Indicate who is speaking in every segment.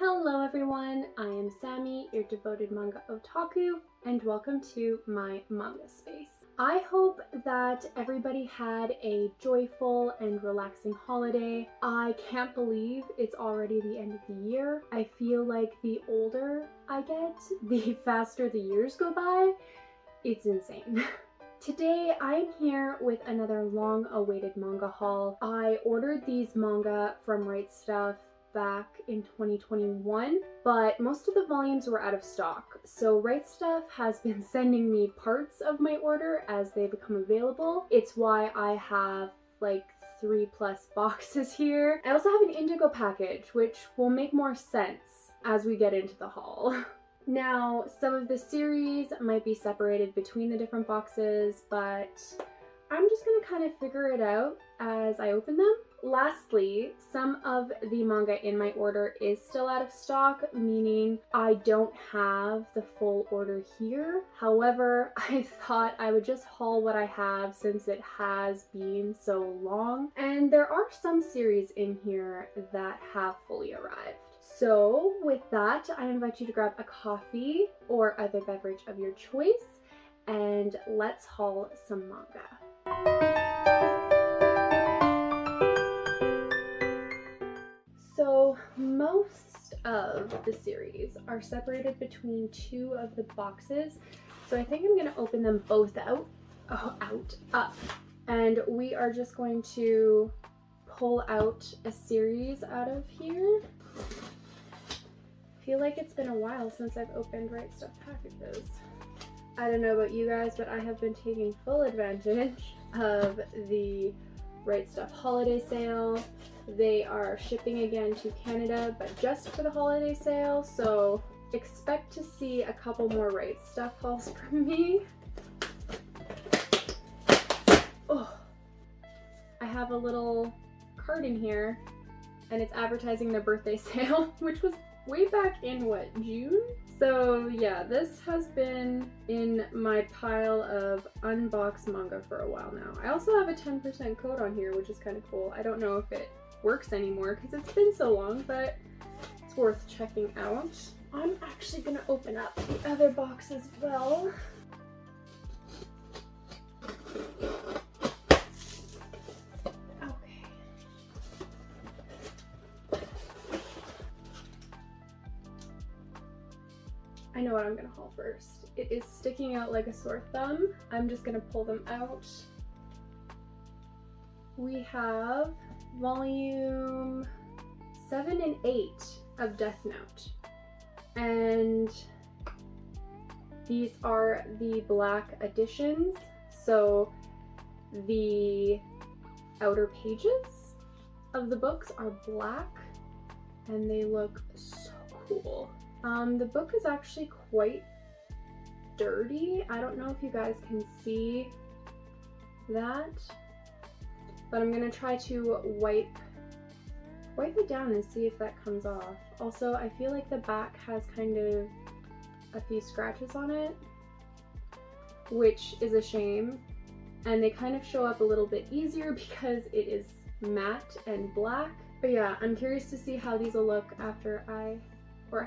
Speaker 1: Hello everyone, I am Sammy, your devoted manga otaku, and welcome to my manga space. I hope that everybody had a joyful and relaxing holiday. I can't believe it's already the end of the year. I feel like the older I get, the faster the years go by. It's insane. Today I'm here with another long-awaited manga haul. I ordered these manga from Right Stuf back in 2021, but most of the volumes were out of stock. So Right Stuf has been sending me parts of my order as they become available. It's why I have like 3+ boxes here. I also have an Indigo package, which will make more sense as we get into the haul. Now, some of the series might be separated between the different boxes, but I'm just gonna kind of figure it out as I open them. Lastly, some of the manga in my order is still out of stock, meaning I don't have the full order here. However, I thought I would just haul what I have since it has been so long. And there are some series in here that have fully arrived. So with that, I invite you to grab a coffee or other beverage of your choice, and let's haul some manga. So most of the series are separated between two of the boxes, so I think I'm gonna open them both up, and we are just going to pull out a series out of here. I feel like it's been a while since I've opened Right Stuf packages. I don't know about you guys, but I have been taking full advantage of the Right Stuf holiday sale. They are shipping again to Canada, but just for the holiday sale, so expect to see a couple more Right Stuf hauls from me. Oh, I have a little card in here, and it's advertising their birthday sale, which was way back in what, June? So yeah, this has been in my pile of unboxed manga for a while now. I also have a 10% code on here, which is kind of cool. I don't know if it works anymore because it's been so long, but it's worth checking out. I'm actually gonna open up the other box as well. I know what I'm gonna haul first. It is sticking out like a sore thumb. I'm just gonna pull them out. We have volume 7 and 8 of Death Note. And these are the black editions. So the outer pages of the books are black and they look so cool. The book is actually quite dirty. I don't know if you guys can see that, but I'm gonna try to wipe it down and see if that comes off. Also, I feel like the back has kind of a few scratches on it, which is a shame, and they kind of show up a little bit easier because it is matte and black. But yeah, I'm curious to see how these will look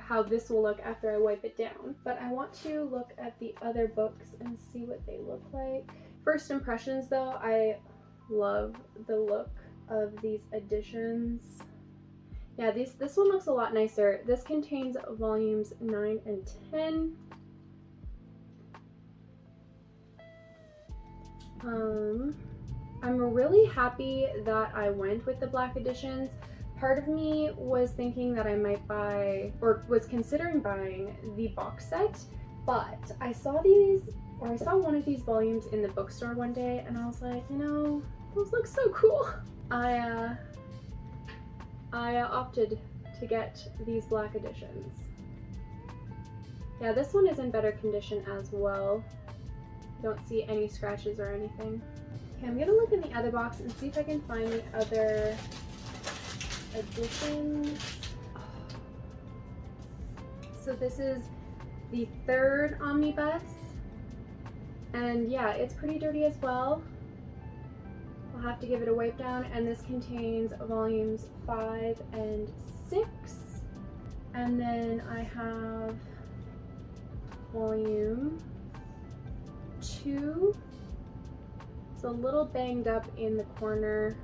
Speaker 1: how this will look after I wipe it down. But I want to look at the other books and see what they look like. First impressions though, I love the look of these editions. Yeah, this one looks a lot nicer. This contains volumes 9 and 10. I'm really happy that I went with the black editions. Part of me was thinking that I might buy, or was considering buying, the box set, but I saw one of these volumes in the bookstore one day and I was like, you know, those look so cool. I opted to get these black editions. Yeah, this one is in better condition as well. Don't see any scratches or anything. Okay, I'm gonna look in the other box and see if I can find the other editions. So this is the 3rd Omnibus, and yeah, it's pretty dirty as well. I'll have to give it a wipe down, and this contains volumes 5 and 6. And then I have volume 2. It's a little banged up in the corner,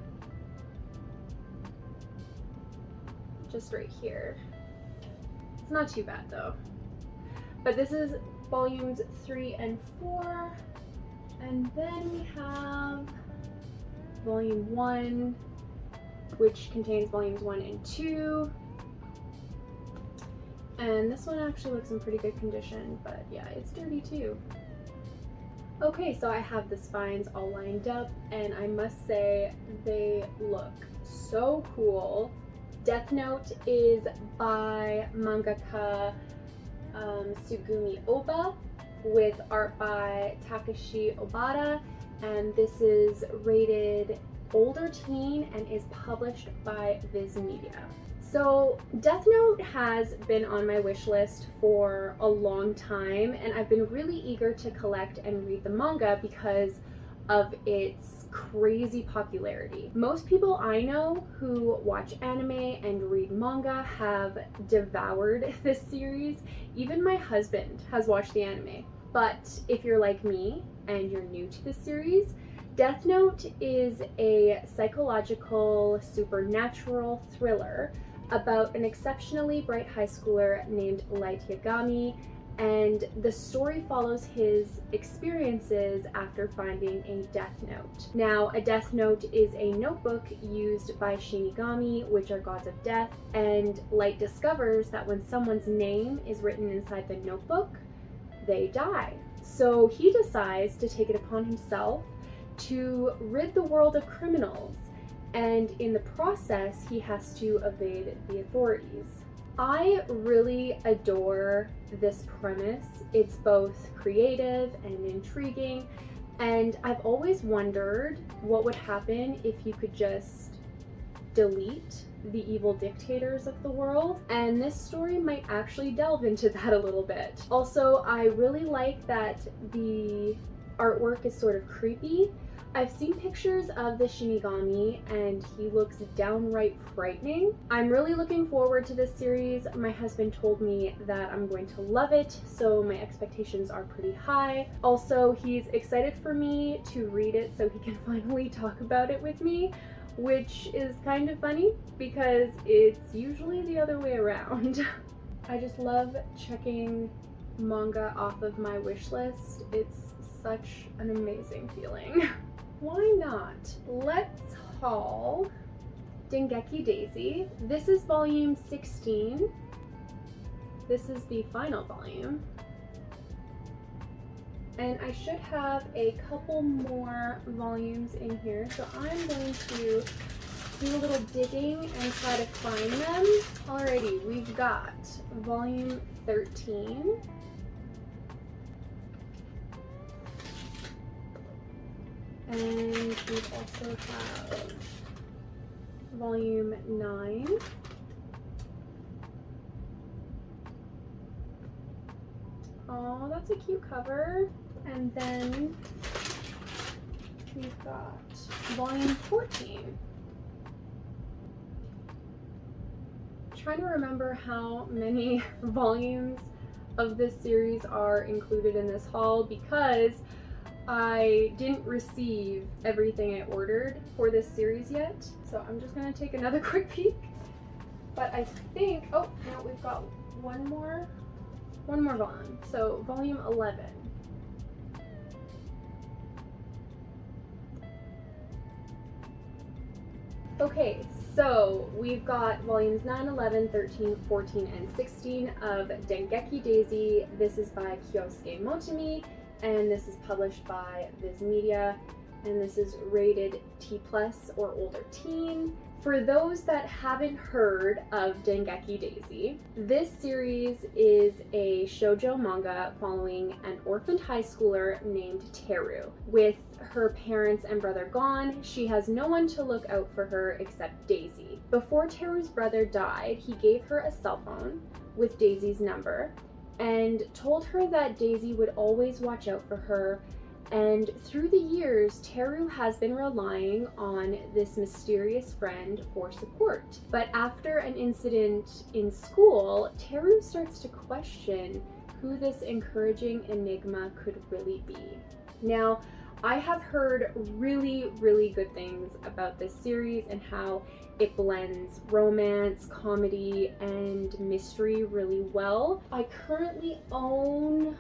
Speaker 1: just right here. It's not too bad though. But this is volumes 3 and 4. And then we have volume 1, which contains volumes 1 and 2. And this one actually looks in pretty good condition, but yeah, it's dirty too. Okay, so I have the spines all lined up, and I must say they look so cool. Death Note is by mangaka Tsugumi Ohba, with art by Takeshi Obata, and this is rated older teen and is published by Viz Media. So Death Note has been on my wish list for a long time, and I've been really eager to collect and read the manga because of its crazy popularity. Most people I know who watch anime and read manga have devoured this series. Even my husband has watched the anime. But if you're like me and you're new to this series, Death Note is a psychological supernatural thriller about an exceptionally bright high schooler named Light Yagami, and the story follows his experiences after finding a death note. Now, a death note is a notebook used by Shinigami, which are gods of death, and Light discovers that when someone's name is written inside the notebook, they die. So he decides to take it upon himself to rid the world of criminals, and in the process, he has to evade the authorities. I really adore this premise. It's both creative and intriguing, and I've always wondered what would happen if you could just delete the evil dictators of the world, and this story might actually delve into that a little bit. Also, I really like that the artwork is sort of creepy. I've seen pictures of the Shinigami and he looks downright frightening. I'm really looking forward to this series. My husband told me that I'm going to love it, so my expectations are pretty high. Also, he's excited for me to read it so he can finally talk about it with me, which is kind of funny because it's usually the other way around. I just love checking manga off of my wish list. It's such an amazing feeling. Why not? Let's haul Dengeki Daisy. This is volume 16. This is the final volume. And I should have a couple more volumes in here, so I'm going to do a little digging and try to find them. Alrighty, we've got volume 13. And we also have volume 9. Oh, that's a cute cover. And then we've got volume 14. Trying to remember how many volumes of this series are included in this haul because I didn't receive everything I ordered for this series yet, so I'm just gonna take another quick peek. But I think, oh no, we've got one more volume. So volume 11. Okay, so we've got volumes 9, 11, 13, 14, and 16 of Dengeki Daisy. This is by Kyousuke Motomi, and this is published by Viz Media, and this is rated T+ or older teen. For those that haven't heard of Dengeki Daisy, this series is a shoujo manga following an orphaned high schooler named Teru. With her parents and brother gone, she has no one to look out for her except Daisy. Before Teru's brother died, he gave her a cell phone with Daisy's number and told her that Daisy would always watch out for her And through the years, Teru has been relying on this mysterious friend for support. But after an incident in school, Teru starts to question who this encouraging enigma could really be. Now, I have heard really, really good things about this series and how it blends romance, comedy, and mystery really well. I currently own...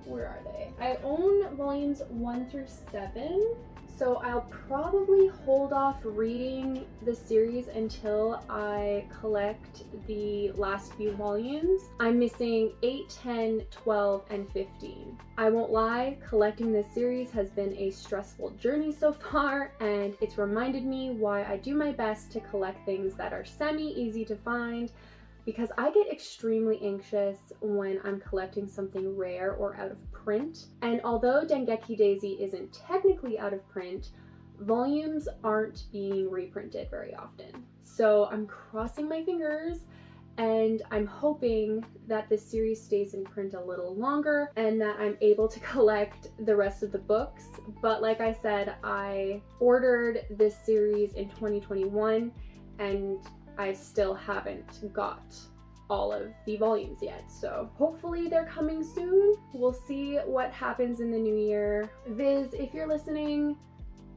Speaker 1: where are they? I own volumes 1 through 7, so I'll probably hold off reading the series until I collect the last few volumes. I'm missing 8, 10, 12, and 15. I won't lie, collecting this series has been a stressful journey so far, and it's reminded me why I do my best to collect things that are semi-easy to find, because I get extremely anxious when I'm collecting something rare or out of print. And although Dengeki Daisy isn't technically out of print, volumes aren't being reprinted very often. So I'm crossing my fingers and I'm hoping that this series stays in print a little longer and that I'm able to collect the rest of the books. But like I said, I ordered this series in 2021 and I still haven't got all of the volumes yet, so hopefully they're coming soon. We'll see what happens in the new year. Viz, if you're listening,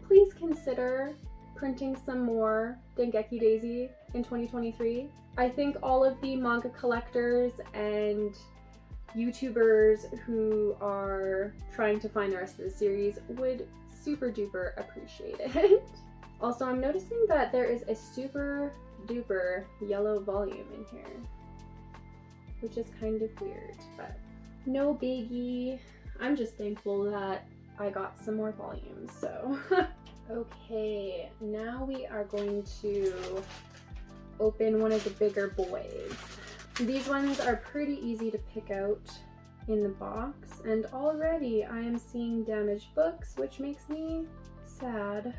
Speaker 1: please consider printing some more Dengeki Daisy in 2023. I think all of the manga collectors and YouTubers who are trying to find the rest of the series would super duper appreciate it. Also, I'm noticing that there is a super duper yellow volume in here, which is kind of weird, but no biggie. I'm just thankful that I got some more volumes, so. Okay, now we are going to open one of the bigger boys. These ones are pretty easy to pick out in the box, and already I am seeing damaged books, which makes me sad.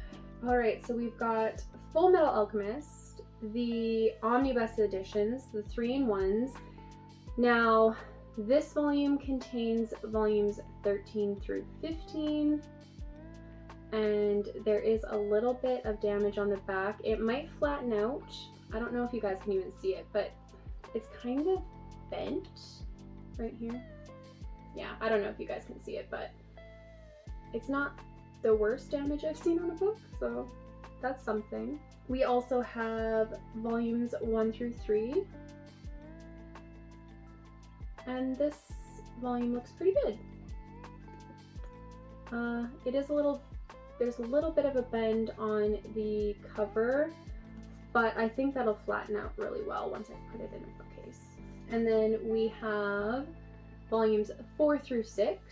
Speaker 1: Alright, so we've got Full Metal Alchemist, the Omnibus editions, the 3-in-1s. Now, this volume contains volumes 13 through 15, and there is a little bit of damage on the back. It might flatten out. I don't know if you guys can even see it, but it's kind of bent right here. Yeah, I don't know if you guys can see it, but it's not the worst damage I've seen on a book, so that's something. We also have volumes 1 through 3, and this volume looks pretty good. There's a little bit of a bend on the cover, but I think that'll flatten out really well once I put it in a bookcase. And then we have volumes 4 through 6.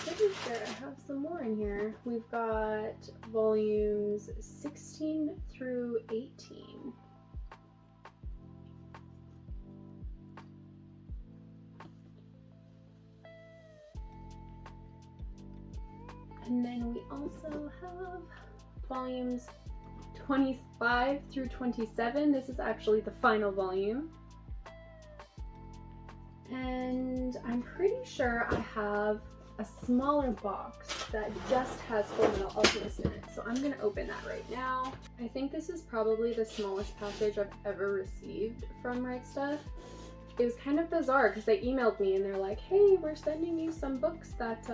Speaker 1: Pretty sure I have some more in here. We've got volumes 16 through 18. And then we also have volumes 25 through 27. This is actually the final volume. And I'm pretty sure I have a smaller box that just has Full Metal Alchemist in it. So I'm gonna open that right now. I think this is probably the smallest package I've ever received from Right Stuff. It was kind of bizarre because they emailed me and they're like, hey, we're sending you some books that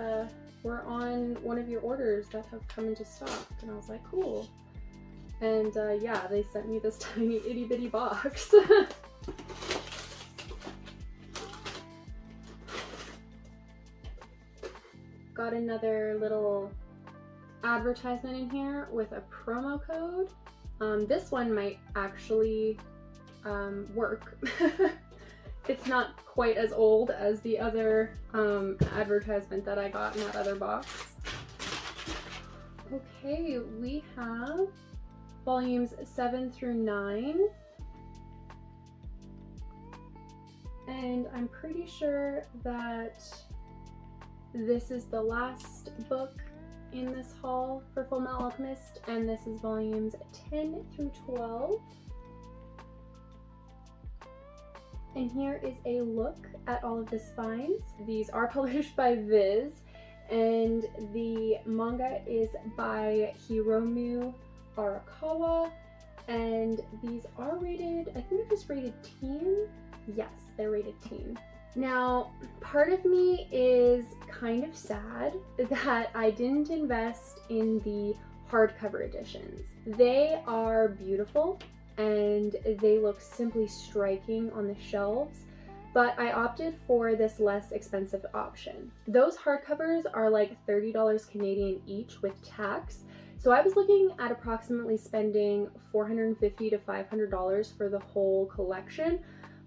Speaker 1: were on one of your orders that have come into stock. And I was like, cool. And yeah, they sent me this tiny itty bitty box. Got another little advertisement in here with a promo code. This one might actually work. It's not quite as old as the other advertisement that I got in that other box. Okay, we have volumes 7 through 9. And I'm pretty sure that this is the last book in this haul for Full Metal Alchemist, and this is volumes 10 through 12. and here is a look at all of the spines. These are published by Viz, and the manga is by Hiromu Arakawa, and these are rated, I think they're just rated teen? Yes, they're rated teen. Now, part of me is kind of sad that I didn't invest in the hardcover editions. They are beautiful and they look simply striking on the shelves, but I opted for this less expensive option. Those hardcovers are like $30 Canadian each with tax, so I was looking at approximately spending $450 to $500 for the whole collection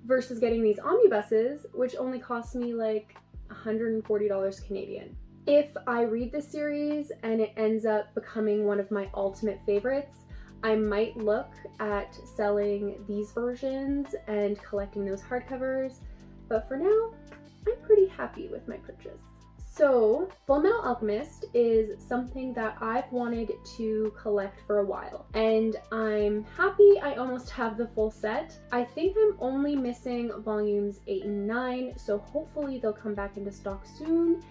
Speaker 1: versus getting these omnibuses, which only cost me like $140 Canadian. If I read the series and it ends up becoming one of my ultimate favorites, I might look at selling these versions and collecting those hardcovers, but for now, I'm pretty happy with my purchase. So, Fullmetal Alchemist is something that I've wanted to collect for a while, and I'm happy I almost have the full set. I think I'm only missing volumes 8 and 9, so hopefully they'll come back into stock soon,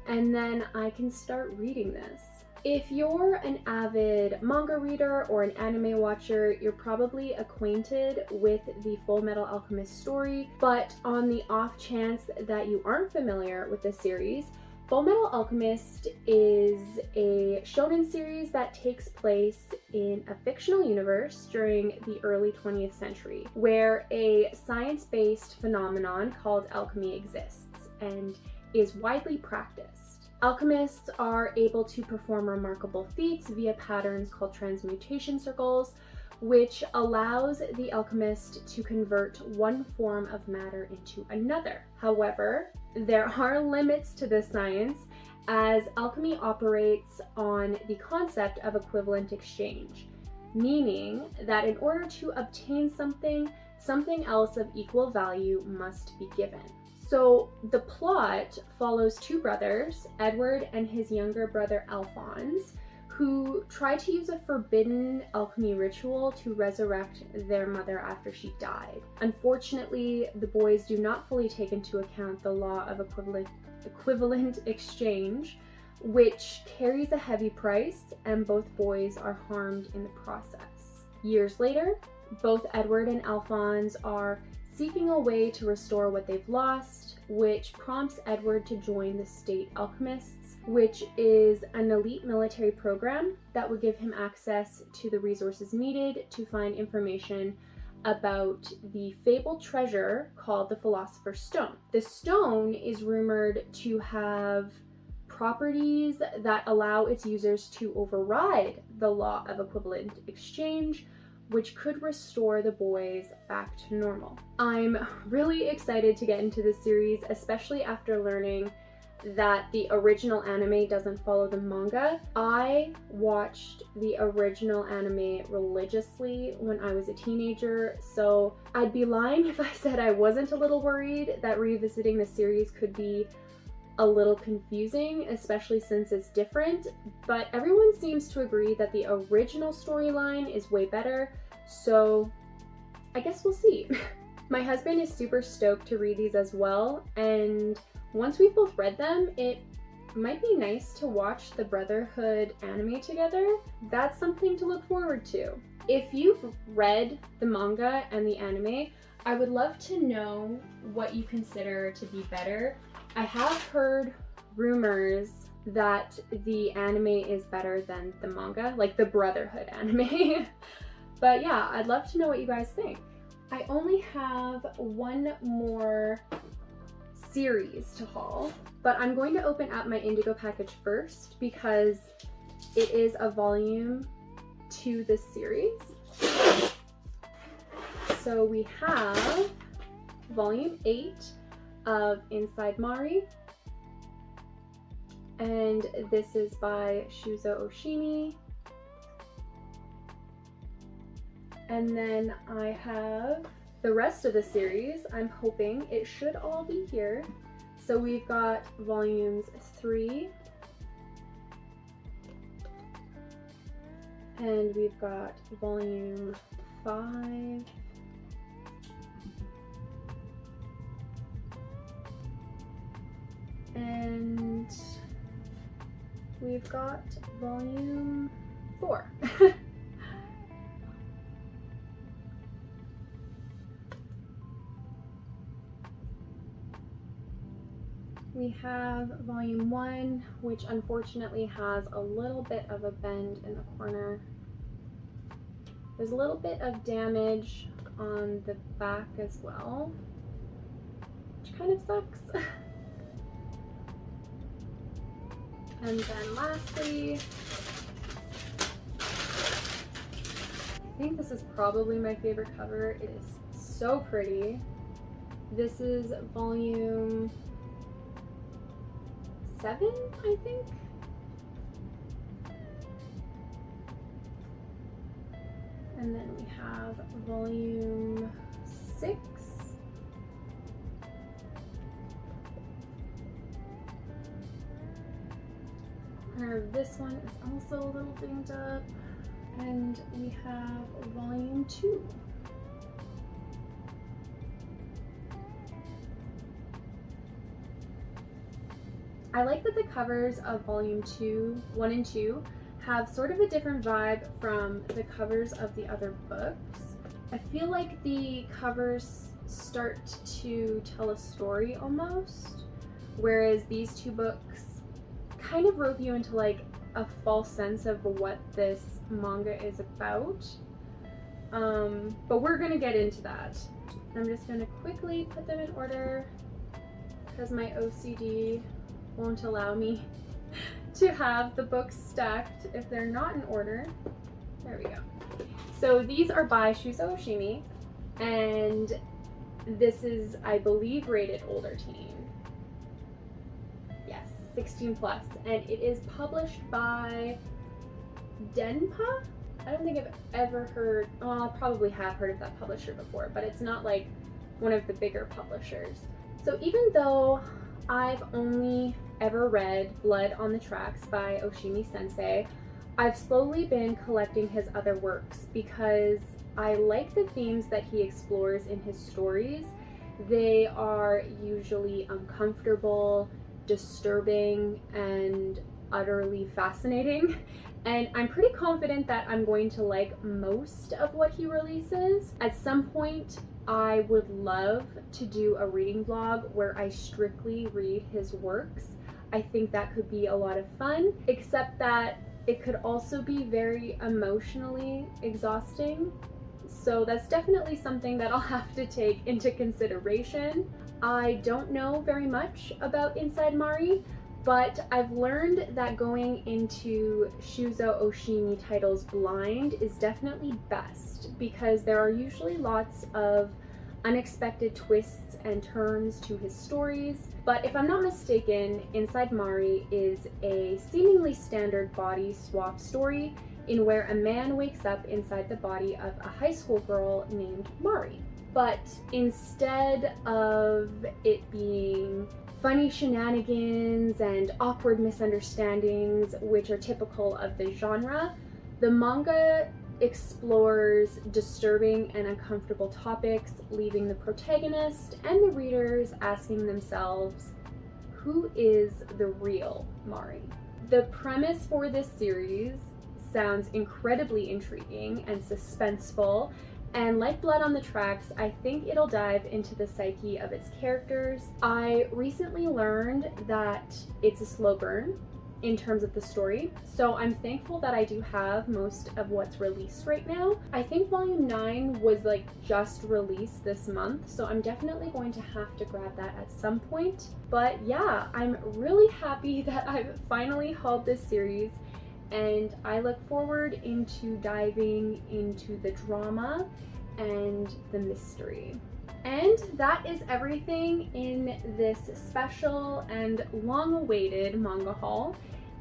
Speaker 1: and then I can start reading this. If you're an avid manga reader or an anime watcher, you're probably acquainted with the Fullmetal Alchemist story, but on the off chance that you aren't familiar with the series, Fullmetal Alchemist is a shonen series that takes place in a fictional universe during the early 20th century, where a science-based phenomenon called alchemy exists and is widely practiced. Alchemists are able to perform remarkable feats via patterns called transmutation circles, which allows the alchemist to convert one form of matter into another. However, there are limits to this science, as alchemy operates on the concept of equivalent exchange, meaning that in order to obtain something else of equal value must be given. So the plot follows two brothers, Edward and his younger brother Alphonse, who try to use a forbidden alchemy ritual to resurrect their mother after she died. Unfortunately, the boys do not fully take into account the law of equivalent exchange, which carries a heavy price, and both boys are harmed in the process. Years later, both Edward and Alphonse are seeking a way to restore what they've lost, which prompts Edward to join the State Alchemists, which is an elite military program that would give him access to the resources needed to find information about the fabled treasure called the Philosopher's Stone. The stone is rumored to have properties that allow its users to override the law of equivalent exchange, which could restore the boys back to normal. I'm really excited to get into this series, especially after learning that the original anime doesn't follow the manga. I watched the original anime religiously when I was a teenager, so I'd be lying if I said I wasn't a little worried that revisiting the series could be a little confusing, especially since it's different, but everyone seems to agree that the original storyline is way better, so I guess we'll see. My husband is super stoked to read these as well, and once we've both read them, it might be nice to watch the Brotherhood anime together. That's something to look forward to. If you've read the manga and the anime, I would love to know what you consider to be better. I have heard rumors that the anime is better than the manga, like the Brotherhood anime. But yeah, I'd love to know what you guys think. I only have one more series to haul, but I'm going to open up my Indigo package first because it is a volume to this series. So we have volume 8 of Inside Mari, and this is by Shuzo Oshimi. And then I have the rest of the series. I'm hoping it should all be here. So we've got volumes 3, and we've got volume 5, And we've got volume 4. We have volume 1, which unfortunately has a little bit of a bend in the corner. There's a little bit of damage on the back as well, which kind of sucks. And then lastly, I think this is probably my favorite cover. It is so pretty. This is volume 7, I think. And then we have volume 6. This one is also a little dinged up. And we have volume 2. I like that the covers of volume 1 and 2 have sort of a different vibe from the covers of the other books. I feel like the covers start to tell a story almost, whereas these two books kind of rope you into like a false sense of what this manga is about. But we're gonna get into that. I'm just gonna quickly put them in order because my OCD won't allow me to have the books stacked if they're not in order. There we go. So these are by Shuzo Oshimi, and this is, I believe, rated older teen. Yes, 16 plus, and it is published by Denpa. I don't think I've ever heard, well, I probably have heard of that publisher before, but it's not like one of the bigger publishers. So even though I've only ever read Blood on the Tracks by Oshimi Sensei, I've slowly been collecting his other works because I like the themes that he explores in his stories. They are usually uncomfortable, disturbing, and utterly fascinating. And I'm pretty confident that I'm going to like most of what he releases. At some point, I would love to do a reading vlog where I strictly read his works. I think that could be a lot of fun, except that it could also be very emotionally exhausting. So that's definitely something that I'll have to take into consideration. I don't know very much about Inside Mari, but I've learned that going into Shuzo Oshimi titles blind is definitely best because there are usually lots of unexpected twists and turns to his stories. But if I'm not mistaken, Inside Mari is a seemingly standard body swap story in where a man wakes up inside the body of a high school girl named Mari. But instead of it being funny shenanigans and awkward misunderstandings, which are typical of the genre, the manga explores disturbing and uncomfortable topics, leaving the protagonist and the readers asking themselves, who is the real Mari? The premise for this series sounds incredibly intriguing and suspenseful, and like Blood on the Tracks, I think it'll dive into the psyche of its characters. I recently learned that it's a slow burn in terms of the story, so I'm thankful that I do have most of what's released right now. I think volume 9 was like just released this month, so I'm definitely going to have to grab that at some point. But yeah, I'm really happy that I've finally hauled this series, and I look forward into diving into the drama and the mystery. And that is everything in this special and long-awaited manga haul.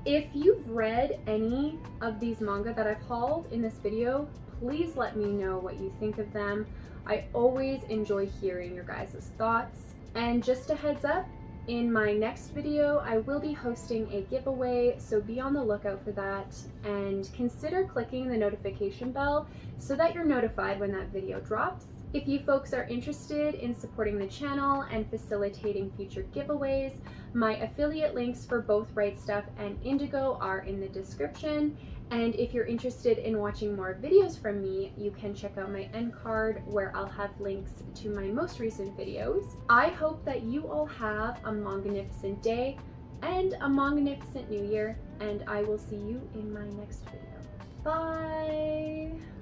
Speaker 1: If you've read any of these manga that I've hauled in this video, please let me know what you think of them. I always enjoy hearing your guys' thoughts. And just a heads up, In my next video, I will be hosting a giveaway, so be on the lookout for that, and consider clicking the notification bell so that you're notified when that video drops. If you folks are interested in supporting the channel and facilitating future giveaways, my affiliate links for both Right Stuff and Indigo are in the description. And if you're interested in watching more videos from me, you can check out my end card where I'll have links to my most recent videos. I hope that you all have a manga-nificent day and a manga-nificent new year, and I will see you in my next video. Bye!